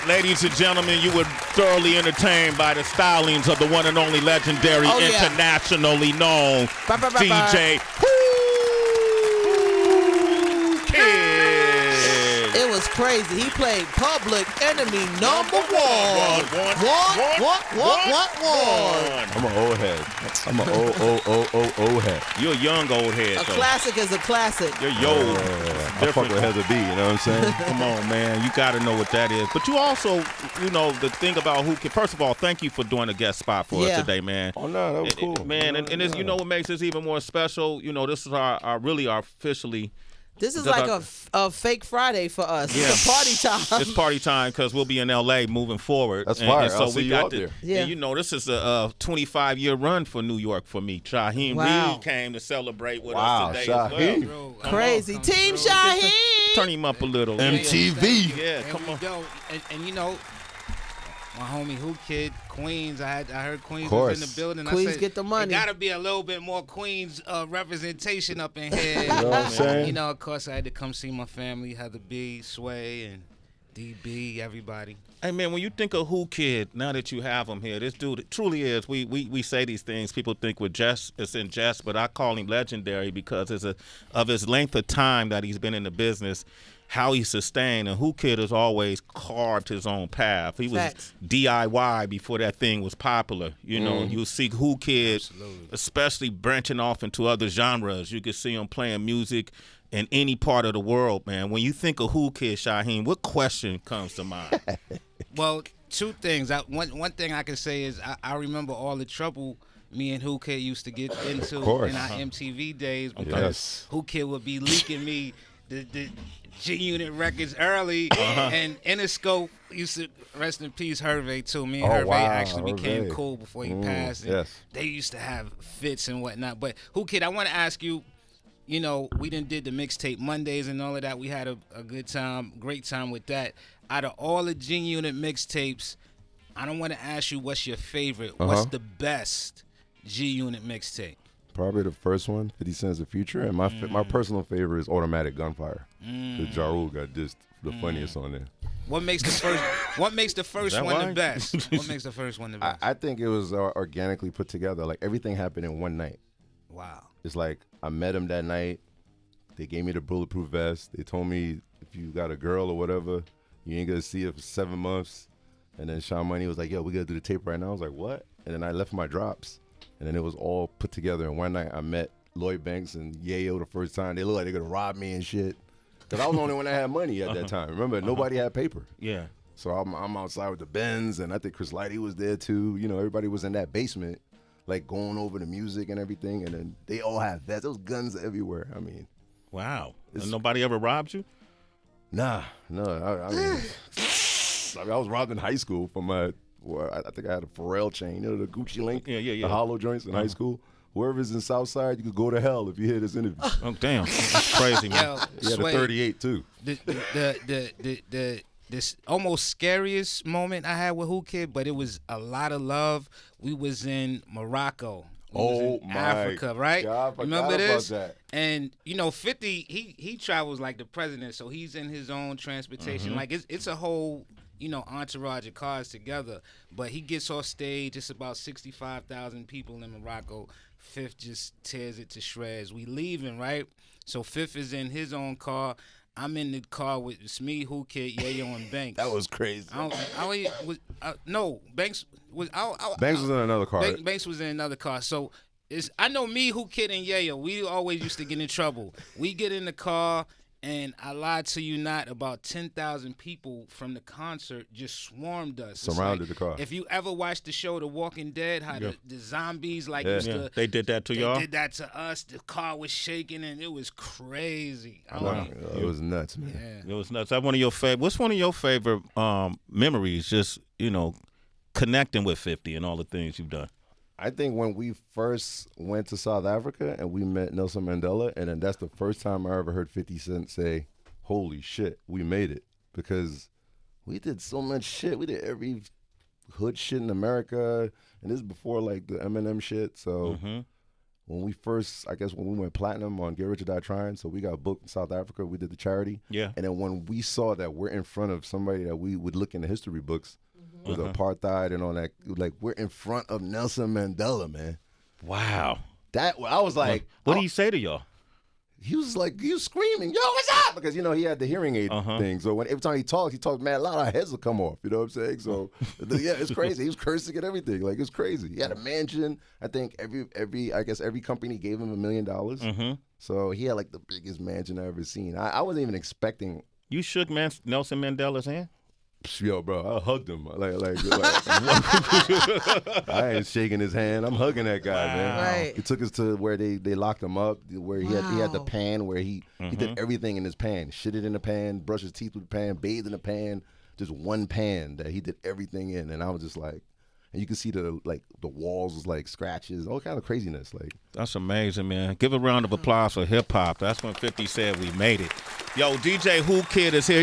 Ladies and gentlemen, you were thoroughly entertained by the stylings of the one and only legendary, internationally known DJ Whoo Kid. It was crazy. He played Public Enemy number one. I'm an old head. I'm an old head. You're a young old head. A classic is a classic. You're old. I fuck with Heather B, you know what I'm saying? Come on, man. You got to know what that is. But you also, you know, the thing about Whoo Kid, first of all, thank you for doing a guest spot for us today, man. Oh, no, that was cool. Man, and you know what makes this even more special? You know, this is our officially. This is like a fake Friday for us. Yeah. It's party time. It's party time because we'll be in L.A. moving forward. That's fire. And so I'll see you out there. Yeah. And you know, this is a 25-year run for New York for me. Shaheem Reed came to celebrate with us today as well. Crazy. Team Shaheem. Turn him up a little. MTV. Yeah, come on. And you know, my homie Whoo Kid, Queens. I heard Queens was in the building. Queens I said, get the money. There got to be a little bit more Queens representation up in here. You know what I'm saying? You know, of course, I had to come see my family, Heather B, Sway, and DB, everybody. Hey, man, when you think of Whoo Kid, now that you have him here, this dude, it truly is. We say these things, people think it's in jest, but I call him legendary because of his length of time that he's been in the business, how he sustained. And Whoo Kid has always carved his own path. He was DIY before that thing was popular. You know, you see Whoo Kid, especially branching off into other genres. You could see him playing music in any part of the world, man. When you think of Whoo Kid, Shaheem, what question comes to mind? Well, two things. One thing I can say is I remember all the trouble me and Whoo Kid used to get into in our MTV days because Whoo Kid would be leaking me the G-Unit records early, and Interscope used to, rest in peace, Hervé too. Me and Hervé actually became cool before he passed. And they used to have fits and whatnot. But Whoo Kid, I want to ask you, you know, we done did the mixtape Mondays and all of that. We had a good time, great time with that. Out of all the G-Unit mixtapes, I don't want to ask you what's your favorite. What's the best G-Unit mixtape? Probably the first one, 50 Cent's The Future, and my personal favorite is Automatic Gunfire. Because Ja Rule got just the funniest on there. What makes the first? What makes the first one the best? What makes the first one the best? I think it was organically put together. Like everything happened in one night. Wow. It's like I met him that night. They gave me the bulletproof vest. They told me if you got a girl or whatever, you ain't gonna see her for 7 months. And then Sean Money was like, "Yo, we gotta do the tape right now." I was like, "What?" And then I left my drops. And then it was all put together in one night. I met Lloyd Banks and Yayo the first time. They looked like they could rob me and shit. Because I was the only one that had money at that time. Remember, nobody had paper. Yeah. So I'm outside with the Benz, and I think Chris Lighty was there too. You know, everybody was in that basement, like going over the music and everything. And then they all had vests. There was guns everywhere. I mean. Wow. And nobody ever robbed you? Nah. No. I mean, I was robbed in high school for my... Well, I think I had a Pharrell chain, you know, the Gucci link, the hollow joints in high school. Whoever's in Southside, you could go to hell if you hear this interview. Oh, damn. That's crazy, man. He had a 38, too. This almost scariest moment I had with Whoo Kid, but it was a lot of love. We was in Morocco. We was in Africa, right? God, remember this? That. And, you know, 50, he travels like the president, so he's in his own transportation. Like, it's a whole... you know, entourage of cars together. But he gets off stage. It's about 65,000 people in Morocco. Fifth just tears it to shreds. We leaving, right? So Fifth is in his own car. I'm in the car with me, Whoo Kid, Yayo, and Banks. That was crazy. No, Banks was. Banks was in another car. Banks was in another car. So I know me, Whoo Kid, and Yayo. We always used to get in trouble. We get in the car. And I lied to you not, about 10,000 people from the concert just swarmed us. Surrounded the car. If you ever watched the show The Walking Dead, how the zombies used to... They did that to y'all? They did that to us. The car was shaking, and it was crazy. It was nuts, man. Yeah. It was nuts. What's one of your favorite memories, just, you know, connecting with 50 and all the things you've done? I think when we first went to South Africa and we met Nelson Mandela, and then that's the first time I ever heard 50 Cent say, "Holy shit, we made it." Because we did so much shit. We did every hood shit in America, and this is before like the Eminem shit. So when we first, I guess when we went platinum on Get Rich or Die Trying, so we got booked in South Africa. We did the charity. Yeah. And then when we saw that we're in front of somebody that we would look in the history books with apartheid and all that, like we're in front of Nelson Mandela, man. Wow. That I was like, what do you say to y'all? He was screaming, yo, what's up? Because, he had the hearing aid thing. So every time he talks mad loud, our heads will come off. You know what I'm saying? So, yeah, it's crazy. He was cursing and everything. Like, it's crazy. He had a mansion. I think every company gave him $1 million. So he had, like, the biggest mansion I ever seen. I wasn't even expecting. You shook Nelson Mandela's hand? Yo, bro, I hugged him. Like I ain't shaking his hand. I'm hugging that guy, man. Right. He took us to where they locked him up, where he had the pan where he did everything in his pan. Shit it in the pan, brush his teeth with the pan, bathe in the pan. Just one pan that he did everything in. And I was just like, and you can see the walls was like scratches, all kind of craziness. Like, that's amazing, man. Give a round of applause for hip hop. That's when 50 said we made it. Yo, DJ Whoo Kid is here.